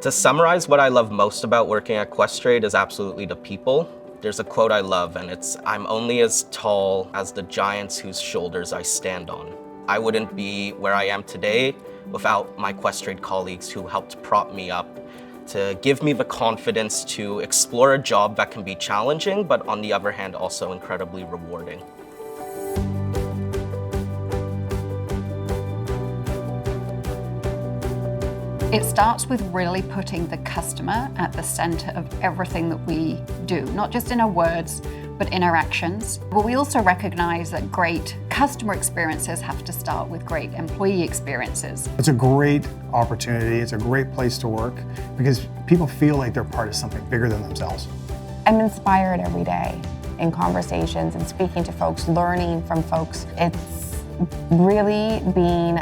To summarize what I love most about working at Questrade is absolutely the people. There's a quote I love, and it's, "I'm only as tall as the giants whose shoulders I stand on." I wouldn't be where I am today without my Questrade colleagues who helped prop me up to give me the confidence to explore a job that can be challenging, but on the other hand, also incredibly rewarding. It starts with really putting the customer at the center of everything that we do, not just in our words, but in our actions. But we also recognize that great customer experiences have to start with great employee experiences. It's a great opportunity, it's a great place to work because people feel like they're part of something bigger than themselves. I'm inspired every day in conversations and speaking to folks, learning from folks. It's really being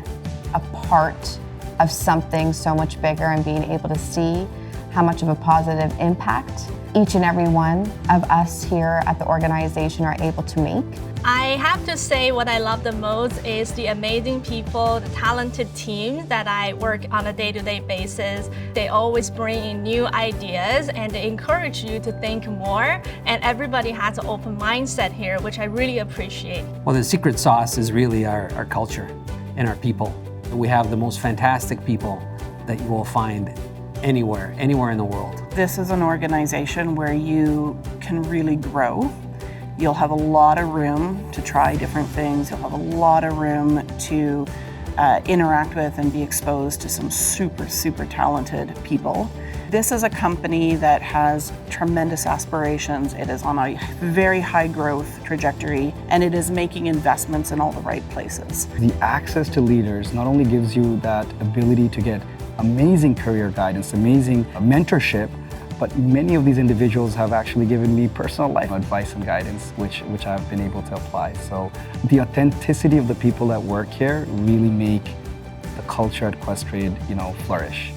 a part of something so much bigger and being able to see how much of a positive impact each and every one of us here at the organization are able to make. I have to say what I love the most is the amazing people, the talented team that I work on a day-to-day basis. They always bring in new ideas and they encourage you to think more, and everybody has an open mindset here, which I really appreciate. Well, the secret sauce is really our culture and our people. We have the most fantastic people that you will find anywhere in the world. This is an organization where you can really grow. You'll have a lot of room to try different things. You'll have a lot of room to interact with and be exposed to some super talented people. This is a company that has tremendous aspirations. It is on a very high growth trajectory, and it is making investments in all the right places. The access to leaders not only gives you that ability to get amazing career guidance, amazing mentorship, but many of these individuals have actually given me personal life advice and guidance, which I've been able to apply. So the authenticity of the people that work here really make the culture at Questrade, flourish.